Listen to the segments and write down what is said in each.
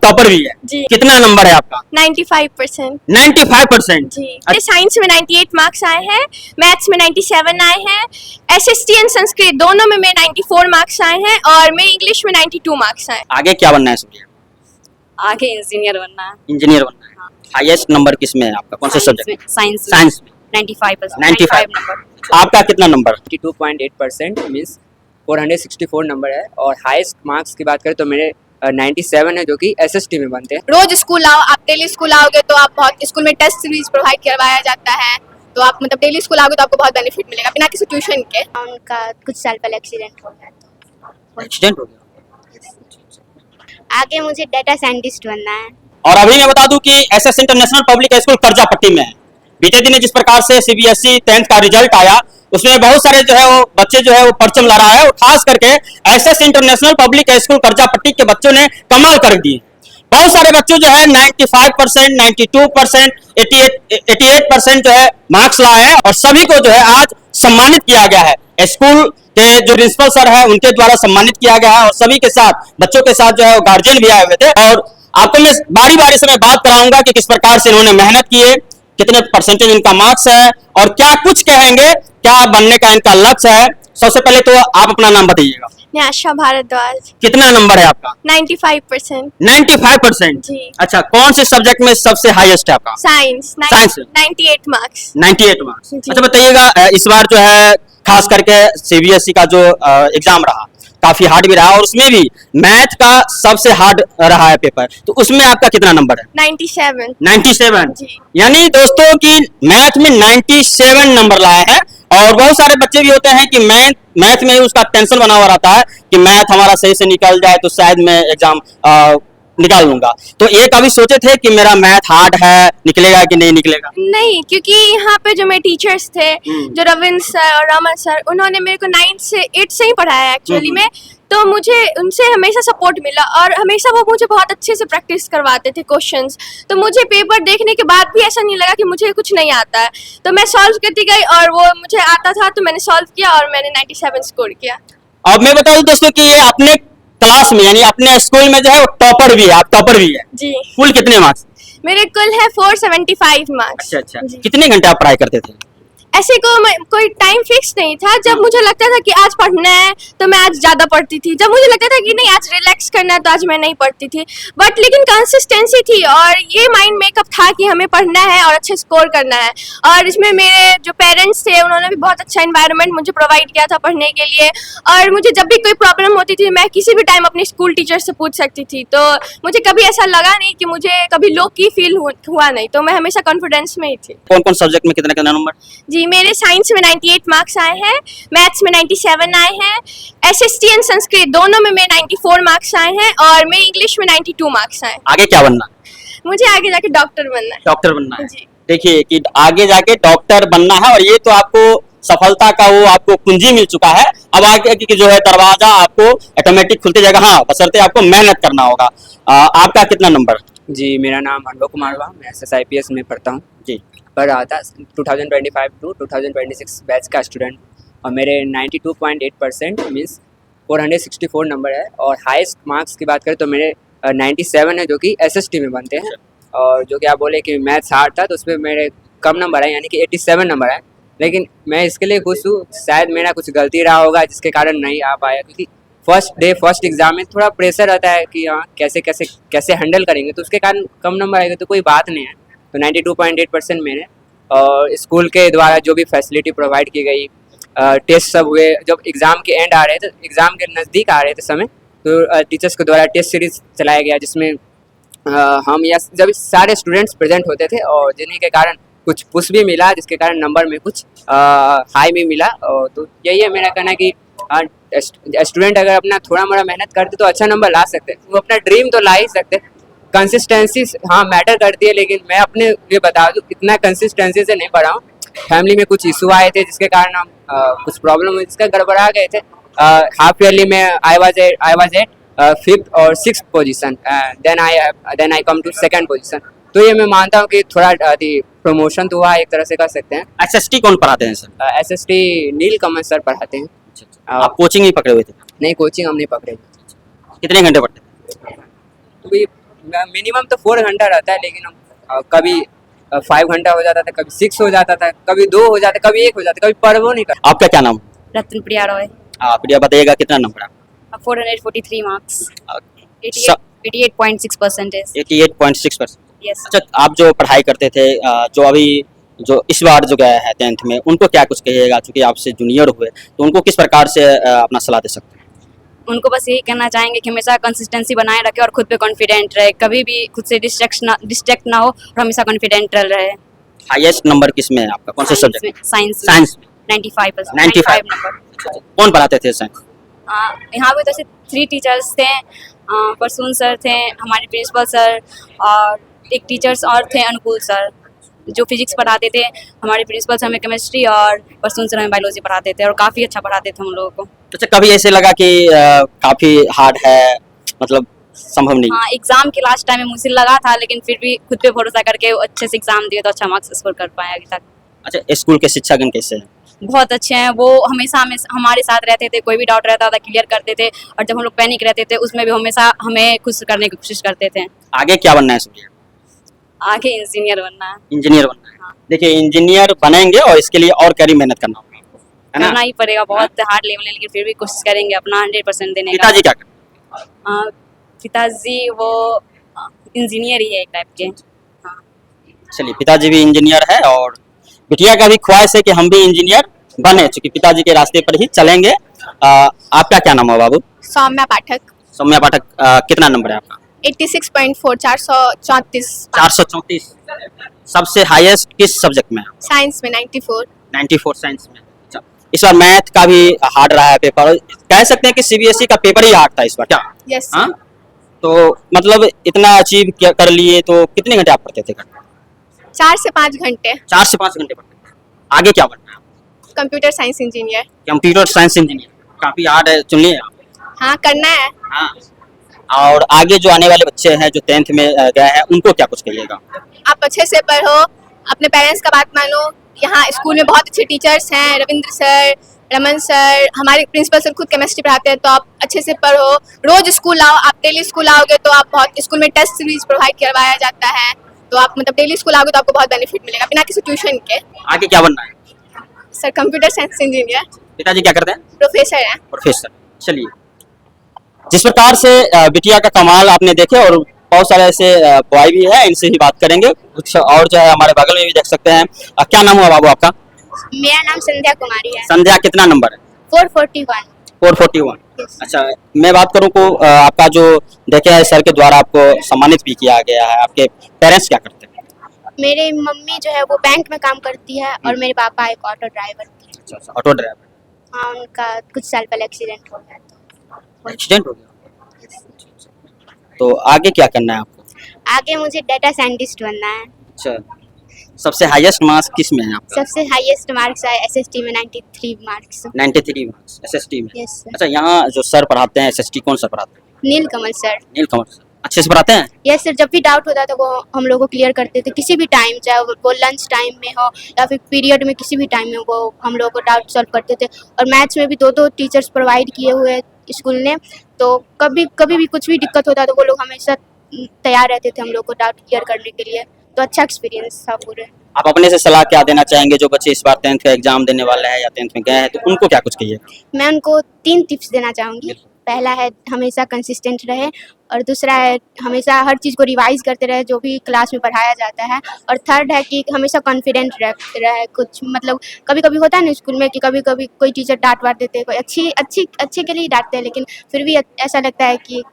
Topper भी है जी। कितना नंबर है आपका? 95%। 95%। जी। मेरे साइंस में 98 मार्क्स आए हैं, मैथ्स में 97 आए हैं, एसएसटी एंड संस्कृत दोनों में मेरे 94 मार्क्स आए हैं और मेरे इंग्लिश में 92 मार्क्स आए। आगे क्या बनना है सुनिए? आगे इंजीनियर बनना है। इंजीनियर बनना है। हाईएस्ट नंबर किस में है आपका? कौन से सब्जेक्ट? साइंस साइंस में 95%। 95 नंबर। आपका कितना नंबर? 92.8% मीन्स 464 नंबर है। और हाईएस्ट मार्क्स की बात करें तो मेरे 97 है, जो कि एसएसटी में बनते हैं। रोज स्कूल आओ, आप डेली स्कूल आओगे तो आप बहुत स्कूल में टेस्ट सीरीज प्रोवाइड करवाया जाता है, तो आप मतलब डेली स्कूल आओगे तो आपको बहुत बेनिफिट मिलेगा बिना किसी ट्यूशन के। उनका कुछ साल पहले एक्सीडेंट हो गया तो एक्सीडेंट हो गया। आगे मुझे डाटा साइंटिस्ट बनना है। और अभी मैं बता दूं कि SS international public school Karjapatti में है। बीते दिन जिस प्रकार से सीबीएसई 10th का रिजल्ट आया उसमें बहुत सारे जो है वो बच्चे जो है वो परचम ला रहा है, और खास करके SS international public school Karjapatti के बच्चों ने कमाल कर दिए। बहुत सारे बच्चों जो है 95%, 92%, 88% जो है मार्क्स लाए हैं, और सभी को जो है आज सम्मानित किया गया है। स्कूल के जो प्रिंसिपल सर है उनके द्वारा सम्मानित किया गया है, और सभी के साथ बच्चों के साथ जो है गार्जियन भी आए हुए थे। और आपको मैं बारी बारी से मैं बात कराऊंगा कि किस प्रकार से इन्होंने मेहनत की है, कितने परसेंटेज इनका मार्क्स है, और क्या कुछ कहेंगे, क्या बनने का इनका लक्ष्य है। सबसे पहले तो आप अपना नाम बताइएगा। न्याशा भारद्वाज। कितना नंबर है आपका? 95%। 95%। जी। अच्छा, कौन से सब्जेक्ट में सबसे हाईएस्ट है आपका? साइंस। साइंस। 98 मार्क्स। 98 मार्क्स। जी। अच्छा बताइएगा, इस बार जो है खास करके सीबीएसई का जो एग्जाम रहा काफी हार्ड भी रहा, और उसमें भी मैथ का सबसे हार्ड रहा है पेपर, तो उसमें आपका कितना नंबर है? 97। 97। जी। यानी दोस्तों की मैथ में 97 नंबर लाए हैं। और बहुत सारे बच्चे भी होते हैं कि मैथ में ही उसका टेंशन बना हुआ रहता है कि मैथ हमारा सही से निकल जाए तो शायद मैं एग्जाम निकाल लूंगा। तो ये कभी सोचे थे कि मेरा मैथ हार्ड है, निकलेगा कि नहीं निकलेगा? नहीं, क्योंकि यहाँ पे जो मेरे टीचर्स थे, जो रविंद्र सर और रमन सर, उन्होंने मेरे को 9 से 8 से ही पढ़ाया एक्चुअली में, तो मुझे उनसे हमेशा सपोर्ट मिला और हमेशा वो मुझे बहुत अच्छे से प्रैक्टिस करवाते थे क्वेश्चंस। तो मुझे पेपर देखने के बाद भी ऐसा नहीं लगा कि मुझे कुछ नहीं आता है, तो मैं सॉल्व करती गई और वो मुझे आता था तो मैंने सॉल्व किया और मैंने 97 स्कोर किया। अब मैं बता दूं दोस्तों कि ये अपने क्लास में यानी अपने स्कूल में जो है वो टॉपर भी है, आप टॉपर भी है। जी। कुल कितने मार्क्स? मेरे कुल है 475 मार्क्स। अच्छा। कितने घंटे आप पढ़ाई करते थे? ऐसे कोई टाइम फिक्स नहीं था। जब मुझे लगता था कि आज पढ़ना है तो मैं आज ज़्यादा पढ़ती थी, जब मुझे लगता था कि नहीं आज रिलैक्स करना है तो आज मैं नहीं पढ़ती थी। बट लेकिन कंसिस्टेंसी थी और ये माइंड मेकअप था कि हमें पढ़ना है और अच्छे स्कोर करना है। और इसमें मेरे जो पेरेंट्स थे उन्होंने भी बहुत अच्छा इन्वायरमेंट मुझे प्रोवाइड किया था पढ़ने के लिए, और मुझे जब भी कोई प्रॉब्लम होती थी मैं किसी भी टाइम अपने स्कूल टीचर से पूछ सकती थी, तो मुझे कभी ऐसा लगा नहीं कि मुझे कभी लो की फील हुआ नहीं, तो मैं हमेशा कॉन्फिडेंस में ही थी। कौन कौन सब्जेक्ट में कितना कितना नंबर? जी, मेरे साइंस में 98 मार्क्स आए हैं, मैथ्स में 97 आए हैं, एसएसटी एंड संस्कृत दोनों में मेरे 94 मार्क्स आए हैं और मेरे इंग्लिश में 92 मार्क्स आए। आगे क्या बनना? मुझे आगे जाके डॉक्टर बनना है। डॉक्टर बनना है। जी। देखिए कि आगे जाके डॉक्टर बनना है, और ये तो आपको सफलता का वो आपको कुंजी मिल चुका है। अब आगे की जो है दरवाजा आपको ऑटोमेटिक खुलते जाएगा। हाँ, बशर्ते आपको मेहनत करना होगा। आपका कितना नंबर? जी, मेरा नाम अनुभव कुमार हुआ, मैं SSIPS में पढ़ता हूँ। जी। पढ़ रहा था 2025 टू 2026 बैच का स्टूडेंट, और मेरे 92.8% मीन्स 464 नंबर है। और हाईएस्ट मार्क्स की बात करें तो मेरे 97 है, जो कि SST में बनते हैं। और जो कि आप बोले कि मैथ्स हार्ड था तो उसमें मेरे कम नंबर है, यानी कि 87 नंबर है। लेकिन मैं इसके लिए खुश हूँ, शायद मेरा कुछ गलती रहा होगा जिसके कारण नहीं आ पाया, क्योंकि फर्स्ट एग्जाम में थोड़ा प्रेशर रहता है कि हाँ कैसे हैंडल करेंगे, तो उसके कारण कम नंबर आएगा तो कोई बात नहीं है। तो 92.8% मेरे, और स्कूल के द्वारा जो भी फैसिलिटी प्रोवाइड की गई, टेस्ट सब हुए, जब एग्ज़ाम के एंड आ रहे थे, एग्ज़ाम के नज़दीक आ रहे थे समय, तो टीचर्स के द्वारा टेस्ट सीरीज चलाया गया, जिसमें हम या जब सारे स्टूडेंट्स प्रेजेंट होते थे और जिन्हीं के कारण कुछ पुश भी मिला, जिसके कारण नंबर में कुछ हाई भी मिला। तो यही है मेरा कहना कि स्टूडेंट अगर अपना थोड़ा मोड़ा मेहनत करते तो अच्छा नंबर ला सकते हैं। वो अपना ड्रीम तो ला ही सकते हैं। कंसिस्टेंसी हाँ मैटर करती है, लेकिन मैं अपने लिए बता दूँ इतना कंसिस्टेंसी से नहीं पढ़ा हूँ। फैमिली में कुछ इशू आए थे जिसके कारण हम कुछ प्रॉब्लम हुई, जिसका गड़बड़ा गए थे। हाफ ईयरली में आई वाज एट 5th और 6th position, then I come to 2nd position. तो ये मैं मानता हूँ कि थोड़ा प्रमोशन तो हुआ, एक तरह से कह सकते हैं। SST कौन पढ़ाते हैं sir? SST Neel Kamal sir पढ़ाते हैं। आप कोचिंग ही पकड़े हुए थे? नहीं, कोचिंग हम नहीं पकड़े। कितने घंटे पढ़ते थे? तो मिनिमम तो 4 घंटा रहता है, लेकिन कभी 5 घंटा हो जाता था, कभी 6 हो जाता था, कभी 2 हो जाता, कभी 1 हो जाता, कभी पढ़ो नहीं करता। आपका क्या नाम है? रत्न प्रिया रॉय। आप प्रिया बताइएगा कितना नंबर है? 443 मार्क्स। स- 88.6% 88.6%। यस। अच्छा, आप जो पढ़ाई करते थे, जो अभी जो इस बार जो गया है 10th में, उनको क्या कुछ कहिएगा? चूंकि आपसे जूनियर हुए तो उनको किस प्रकार से अपना सलाह दे सकते हैं? उनको बस यही कहना चाहेंगे कि हमेशा कंसिस्टेंसी बनाए रखे और खुद पे कॉन्फिडेंट रहे, कभी भी खुद से डिस्ट्रैक्ट ना हो और हमेशा कॉन्फिडेंट रहे। हाईएस्ट नंबर किस में है आपका? कौन से सब्जेक्ट? साइंस में 95%। 95 नंबर। कौन पढ़ाते थे साइंस? यहाँ पे जैसे 3 टीचर्स थे। परसून सर थे, हमारे प्रिंसिपल सर, और एक टीचर्स और थे अनुकूल सर, जो फिजिक्स पढ़ाते थे। हमारे प्रिंसिपल सर हमें केमिस्ट्री और परसून सर हमें बायोलॉजी पढ़ाते थे और काफ़ी अच्छा पढ़ाते थे हम लोगों को। अच्छा, कभी ऐसे लगा कि काफी हार्ड है, मतलब संभव नहीं? हाँ, एग्जाम के लास्ट टाइम में मुझे लगा था, लेकिन फिर भी खुद पे भरोसा करके अच्छे से एग्जाम दिए तो अच्छा मार्क्स स्कोर कर पाए अभी तक। अच्छा, स्कूल के शिक्षकगण कैसे हैं? बहुत अच्छे हैं वो, हमेशा हमारे साथ रहते थे, कोई भी डाउट रहता था क्लियर करते थे, और जब हम लोग पैनिक रहते थे उसमें भी हमेशा हमें खुश करने की कोशिश करते थे। आगे क्या बनना है सुनिए? आगे इंजीनियर बनना है। इंजीनियर बनना है। हाँ। देखिए, इंजीनियर बनेंगे और इसके लिए और कड़ी मेहनत करना होगा आपको, है ना? करना ही पड़ेगा, बहुत हार्ड लेवल है, लेकिन फिर भी कोशिश करेंगे अपना 100% देने का। पिताजी क्या करते हैं? पिताजी वो इंजीनियर ही है एक टाइप के। हाँ। चलिए, पिताजी भी इंजीनियर है और बिटिया का भी ख्वाहिश है कि हम भी इंजीनियर बने, चूंकि पिताजी के रास्ते पर ही चलेंगे। आपका क्या नाम है बाबू? सौम्या पाठक। सौम्या पाठक, कितना नंबर है आपका? 86.4 434। 434। सबसे हाईएस्ट किस सब्जेक्ट में है? साइंस में 94। 94 साइंस में। अच्छा, इस बार मैथ का भी हार्ड रहा है पेपर, कह सकते हैं कि सीबीएसई का पेपर ही हार्ड था इस बार, क्या? यस। हाँ, तो मतलब इतना अचीव कर लिए तो कितने घंटे आप पढ़ते थे घर में? 4 से 5 घंटे। 4 से 5 घंटे पढ़ते थे। आगे क्या बनना है? Computer science engineer. Computer science engineer, काफी हार्ड है, चुन लिए आप। हाँ, करना है। हाँ, और आगे जो आने वाले बच्चे हैं जो 10th में गए हैं, उनको क्या कुछ कहिएगा? आप अच्छे से पढ़ो, अपने पेरेंट्स का बात मानो। यहाँ स्कूल में बहुत अच्छे टीचर्स हैं, रविंद्र सर, रमन सर, हमारे प्रिंसिपल सर खुद केमिस्ट्री पढ़ाते हैं, तो आप अच्छे से पढ़ो। रोज स्कूल आओ, आप डेली स्कूल आओगे तो आप बहुत, स्कूल में टेस्ट सीरीज प्रोवाइड करवाया जाता है, तो आप मतलब डेली स्कूल आओगे तो आपको बहुत बेनिफिट मिलेगा बिना किसी ट्यूशन के। आगे क्या बनना है? Sir computer science engineer. पिताजी क्या करते हैं? प्रोफेसर हैं। प्रोफेसर। चलिए, जिस प्रकार से बिटिया का कमाल आपने देखे, और बहुत सारे ऐसे बॉय भी है, इनसे भी बात करेंगे कुछ, और जो है हमारे बगल में भी देख सकते हैं। क्या नाम हुआ बाबू आपका? मेरा नाम संध्या कुमारी है। संध्या, कितना नंबर है? 441। 441। Yes. अच्छा, मैं बात करूं को आपका जो देखे है सर के द्वारा आपको सम्मानित भी किया गया है, आपके पेरेंट्स क्या करते हैं? मेरे मम्मी जो है वो बैंक में काम करती है और मेरे पापा एक ऑटो ड्राइवर थी। अच्छा अच्छा, ऑटो ड्राइवर। हाँ, उनका कुछ साल पहले एक्सीडेंट हो गया था। एक्सीडेंट हो गया? तो आगे क्या करना है आपको? आगे मुझे डाटा साइंटिस्ट बनना है। अच्छा, सबसे हाईएस्ट मार्क्स किस में है आपका? सबसे हाईएस्ट मार्क्स है एसएसटी में 93 मार्क्स। 93 मार्क्स एसएसटी में। Yes sir. अच्छा, यहाँ जो सर पढ़ाते हैं एसएसटी, कौन सर पढ़ाते हैं? नीलकमल सर। नीलकमल सर अच्छे से पढ़ाते हैं? यस सर, जब भी डाउट होता था वो हम लोग को क्लियर करते थे, किसी भी टाइम, चाहे वो लंच टाइम में हो या फिर पीरियड में, किसी भी टाइम में वो हम लोग को डाउट सॉल्व करते थे। और मैथ्स में भी 2 टीचर्स प्रोवाइड किए हुए हैं स्कूल ने, तो कभी भी कुछ भी दिक्कत होता तो वो लोग हमेशा तैयार रहते थे हम लोग को डाउट क्लियर करने के लिए। तो अच्छा एक्सपीरियंस था पूरे। आप अपने से सलाह क्या देना चाहेंगे जो बच्चे इस बार 10th का एग्जाम देने वाले हैं या 10th में गए हैं, तो उनको क्या कुछ कहिए? मैं उनको 3 टिप्स देना चाहूँगी। पहला है हमेशा कंसिस्टेंट रहे, और दूसरा है हमेशा हर चीज़ को रिवाइज करते रहे जो भी क्लास में पढ़ाया जाता है, और थर्ड है कि हमेशा कॉन्फिडेंट रहे। कुछ मतलब कभी कभी होता है ना स्कूल में कि कभी कभी कोई टीचर डांट वाट देते हैं, कोई अच्छे के लिए डांटते हैं, लेकिन फिर भी ऐसा लगता है कि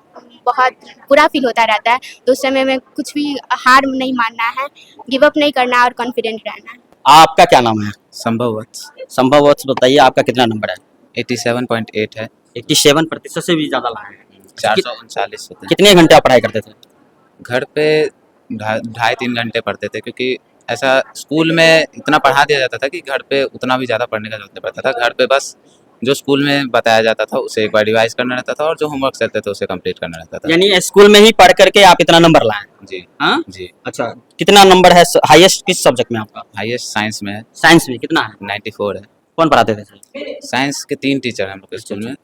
बहुत बुरा फील होता रहता है। तो उस समय में कुछ भी हार नहीं मानना है, गिव अप नहीं करना है और कॉन्फिडेंट रहना है। आपका क्या नाम है? संभववत संभवत बताइए, आपका कितना नंबर है? 87.8 है। 87% से भी ज्यादा लाए हैं। 439 होते हैं। कितने घंटे आप पढ़ाई करते थे? घर पे 2.5-3 घंटे पढ़ते थे, क्योंकि ऐसा स्कूल में इतना पढ़ा दिया जाता था कि घर पे उतना भी ज़्यादा पढ़ने का जरूरत नहीं पड़ता था। घर पे बस जो स्कूल में बताया जाता था उसे एक बार रिवाइज करना रहता था, और जो होमवर्क रहते थे उसे कंप्लीट करना रहता था। यानी स्कूल में ही पढ़ करके आप इतना नंबर लाए? जी हाँ जी। अच्छा, कितना नंबर है हाईएस्ट किस सब्जेक्ट में आपका? हाईएस्ट साइंस में है। साइंस में कितना है? 94 है। कौन पढ़ाते थे? साइंस के 3 टीचर हैं हम लोग के स्कूल में।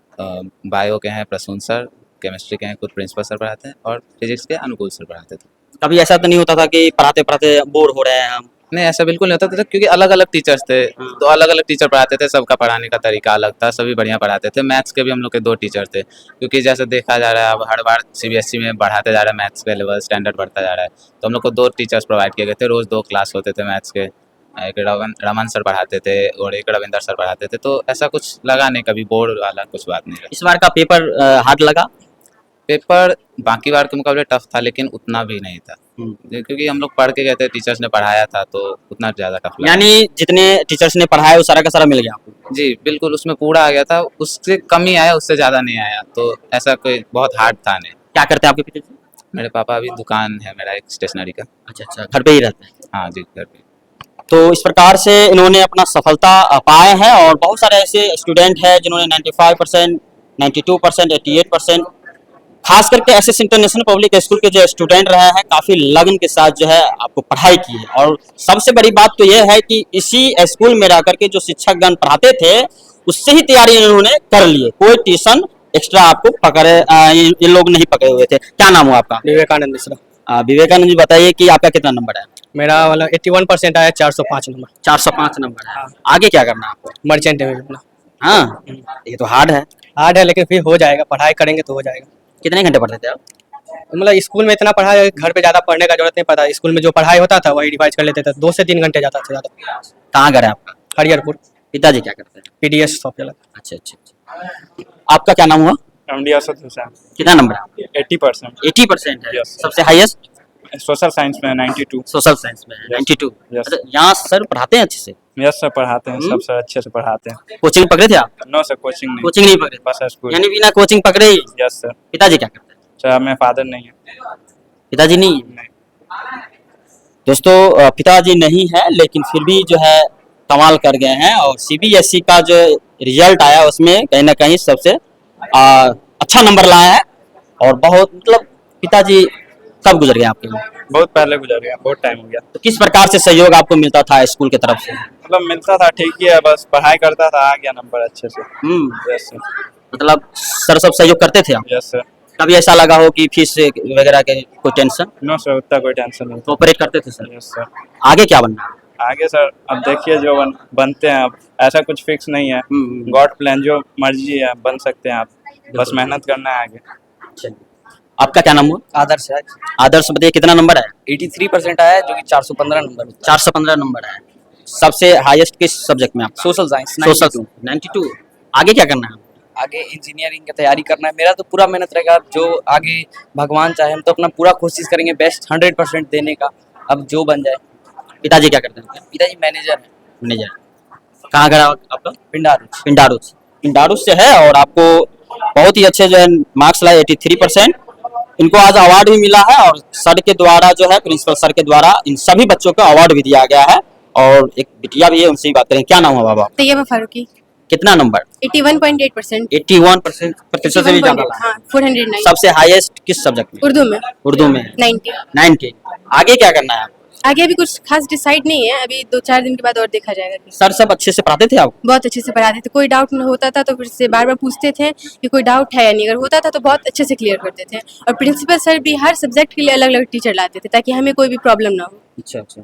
बायो के हैं प्रसून सर, केमिस्ट्री के हैं, खुद प्रिंसिपल सर पढ़ाते हैं, और फिजिक्स के अनुकूल सर पढ़ाते थे। कभी ऐसा तो नहीं होता था कि पढ़ाते पढ़ाते बोर हो रहे हैं हम? नहीं, ऐसा बिल्कुल नहीं होता था, क्योंकि अलग अलग टीचर्स थे, तो अलग अलग टीचर पढ़ाते थे, सबका पढ़ाने का तरीका अलग था, सभी बढ़िया पढ़ाते थे। मैथ्स के भी हम लोग के 2 टीचर थे, क्योंकि जैसे देखा जा रहा है अब हर बार सीबीएसई में बढ़ाते जा रहा है, मैथ्स का लेवल स्टैंडर्ड बढ़ता जा रहा है, तो हम लोग को 2 टीचर्स प्रोवाइड किए गए थे, रोज़ 2 क्लास होते थे मैथ्स के। एक रमन सर पढ़ाते थे और एक रविंदर सर पढ़ाते थे, तो ऐसा कुछ लगा नहीं, कभी बोर्ड वाला कुछ बात नहीं रही। इस बार का पेपर हार्ड लगा? पेपर बाकी बार के मुकाबले टफ था, लेकिन उतना भी नहीं था, क्योंकि हम लोग पढ़ के गए थे, टीचर्स ने पढ़ाया था, तो उतना ज़्यादा टफ लगा। यानी जितने टीचर्स ने पढ़ाया वो सारा का सारा मिल गया आपको? जी बिल्कुल, उसमें पूरा आ गया था, उससे कम ही आया, उससे ज़्यादा नहीं आया, तो ऐसा कोई बहुत हार्ड था नहीं। क्या करते हैं आपके पिताजी? मेरे पापा अभी दुकान है मेरा एक स्टेशनरी का। अच्छा अच्छा, घर पे ही रहते हैं? हाँ जी, घर पे। तो इस प्रकार से इन्होंने अपना सफलता पाए हैं, और बहुत सारे ऐसे स्टूडेंट हैं जिन्होंने 95%, 92%, 88%, खास करके एसएस इंटरनेशनल पब्लिक स्कूल के जो स्टूडेंट रहे हैं काफ़ी लगन के साथ जो है आपको पढ़ाई की है। और सबसे बड़ी बात तो ये है कि इसी स्कूल में रह करके जो शिक्षकगण पढ़ाते थे उससे ही तैयारी इन्होंने कर लिए, कोई ट्यूशन एक्स्ट्रा आपको पकड़े ये लोग नहीं पकड़े हुए थे। क्या नाम हुआ आपका? विवेकानंद मिश्रा। विवेकानंद जी, बताइए कि आपका कितना नंबर है? मेरा वाला 81% आया, 405 नंबर। 405 नंबर है। आगे क्या करना है आपको? मर्चेंट है अपना। हाँ, ये तो हार्ड है। हार्ड है लेकिन फिर हो जाएगा, पढ़ाई करेंगे तो हो जाएगा। कितने घंटे पढ़ते थे आप? मतलब स्कूल में इतना पढ़ा है, घर पे ज़्यादा पढ़ने का जरूरत नहीं पड़ता। स्कूल में जो पढ़ाई होता था वही रिवाइज कर लेते थे। 2 से 3 घंटे जाता था ज़्यादा। कहाँ घर है आपका? हरिहरपुर। पिताजी क्या करते हैं? पीडीएस शॉप चला। अच्छा अच्छा अच्छा। आपका क्या नाम हुआ? एमडी असद हुसैन। कितना नंबर है? 80%। 80% है? Yes. सबसे हाईएस्ट? सोशल साइंस में 92। सोशल साइंस में 92। Yes. अच्छा, यहाँ सर पढ़ाते हैं अच्छे से? यस सर, पढ़ाते हैं, सब सर अच्छे से पढ़ाते हैं। कोचिंग पकड़े थे आप? नो सर, कोचिंग नहीं। कोचिंग नहीं पकड़े? बस स्कूल। यानी बिना कोचिंग पकड़े ही? Yes sir. पिताजी क्या करते हैं? सर मैं फादर नहीं है। पिताजी नहीं है? नहीं। दोस्तों, पिताजी नहीं है लेकिन फिर भी जो है कमाल कर गए हैं, और सीबीएसई का जो रिजल्ट आया उसमें कहीं ना कहीं सबसे अच्छा नंबर लाया है। और बहुत मतलब पिताजी कब गुजर गए आपके? बहुत पहले गुजर गया, बहुत टाइम हो गया। तो किस प्रकार से सहयोग आपको मिलता था स्कूल की तरफ से? मतलब मिलता था, ठीक ही है, बस पढ़ाई करता था, आ गया नंबर अच्छे से। Yes sir. मतलब सर सब सहयोग करते थे आप? Yes sir. कभी ऐसा लगा हो कि फीस वगैरह के कोई टेंशन? नो सर, उतना कोई टेंशन नहीं। कोऑपरेट करते थे सर? Yes sir. आगे क्या बनना है? आगे सर अब देखिए जो बनते हैं, अब ऐसा कुछ फिक्स नहीं है, गॉड प्लान, जो मर्जी है बन सकते हैं आप, बस मेहनत करना है आगे। आपका क्या नाम हुआ? आदर्श है। आदर्श, बताइए कितना नंबर है? 83% आया, जो कि 415 नंबर। 415 नंबर है। सबसे हाईएस्ट किस सब्जेक्ट में आपका? Social science. सोशल 92। आगे क्या करना है? आगे इंजीनियरिंग की तैयारी करना है। मेरा तो पूरा मेहनत रहेगा, जो आगे भगवान चाहे, हम तो अपना पूरा कोशिश करेंगे बेस्ट 100% देने का, अब जो बन जाए। पिताजी क्या करते हैं? पिताजी मैनेजर है। मैनेजर। कहाँ घर है आपका? पिंडारुच। पिंडारुच। पिंडारुच से है, और आपको बहुत ही अच्छे जो है मार्क्स लाए, 83%। इनको आज अवार्ड भी मिला है, और सर के द्वारा जो है प्रिंसिपल सर के द्वारा इन सभी बच्चों को अवार्ड भी दिया गया है। और एक बिटिया भी है, उनसे ही बात करें। क्या नाम है बाबा? तैयबा फारूकी। कितना नंबर? 81.8%। 81% प्रतिशत से भी ज्यादा लाए। हाँ, 409। सबसे हाईएस्ट किस सब्जेक्ट में? उर्दू में उर्दू में 90। 90। आगे क्या करना है? आगे अभी कुछ खास डिसाइड नहीं है, अभी 2-4 दिन के बाद और देखा जाएगा कि। सर सब अच्छे से पढ़ाते थे आप? बहुत अच्छे से पढ़ाते थे, कोई डाउट नहीं होता था तो फिर से बार बार पूछते थे कि कोई डाउट है या नहीं, अगर होता था तो बहुत अच्छे से क्लियर करते थे। और प्रिंसिपल सर भी हर सब्जेक्ट के लिए अलग अलग टीचर लाते थे ताकि हमें कोई भी प्रॉब्लम ना हो। अच्छा अच्छा।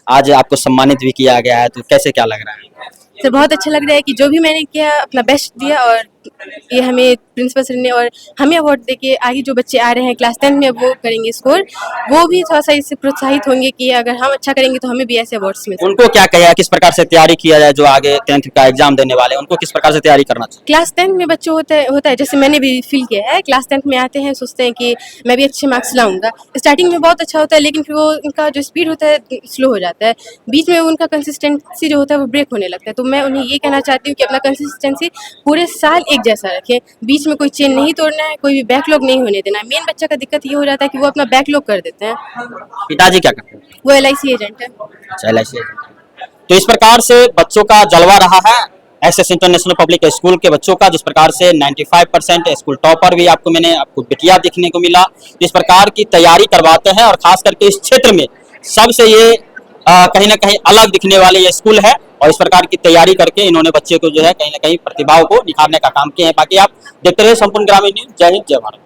आज आपको सम्मानित भी किया गया है, तो कैसे क्या लग रहा है? तो बहुत अच्छा लग रहा है कि जो भी मैंने किया अपना बेस्ट दिया, और ये हमें प्रिंसिपल सर ने और हमें अवार्ड देके आगे जो बच्चे आ रहे हैं क्लास 10 में वो करेंगे स्कोर, वो भी थोड़ा सा इससे प्रोत्साहित होंगे कि अगर हम अच्छा करेंगे तो हमें भी ऐसे अवार्ड्स मिल। उनको क्या कहें, किस प्रकार से तैयारी किया जाए? जो आगे 10th का एग्जाम देने वाले हैं उनको किस प्रकार से तैयारी करना चाहिए? क्लास 10 में बच्चों होता है जैसे मैंने भी फील किया है, क्लास 10 में आते हैं सोचते हैं कि मैं भी अच्छे मार्क्स लाऊंगा। स्टार्टिंग में बहुत अच्छा होता है लेकिन फिर वो उनका जो स्पीड होता है स्लो हो जाता है, बीच में उनका कंसिस्टेंसी जो होता है वो ब्रेक होने लगता है। तो मैं उन्हें ये कहना चाहती हूँ कि अपना कंसिस्टेंसी पूरे साल एक जैसा रखें, बीच में कोई चेन नहीं तोड़ना है, कोई भी बैकलॉग नहीं होने देना है। मेन बच्चा का दिक्कत ये हो जाता है कि वो अपना बैकलॉग कर देते हैं। पिताजी क्या करते हैं? वो LIC एजेंट है। अच्छा, LIC एजेंट। तो इस प्रकार से बच्चों का जलवा रहा है एसएस इंटरनेशनल पब्लिक स्कूल के बच्चों का, जिस प्रकार से 95% स्कूल टॉपर भी आपको बिटिया दिखने को मिला। इस प्रकार की तैयारी करवाते हैं, और खास करके इस क्षेत्र में सबसे ये कहीं ना कहीं अलग दिखने वाले ये स्कूल है, और इस प्रकार की तैयारी करके इन्होंने बच्चे को जो है कहीं ना कहीं प्रतिभाओं को निखारने का काम किया है। बाकी आप देखते रहे संपूर्ण ग्रामीण न्यूज़। जय हिंद, जय भारत।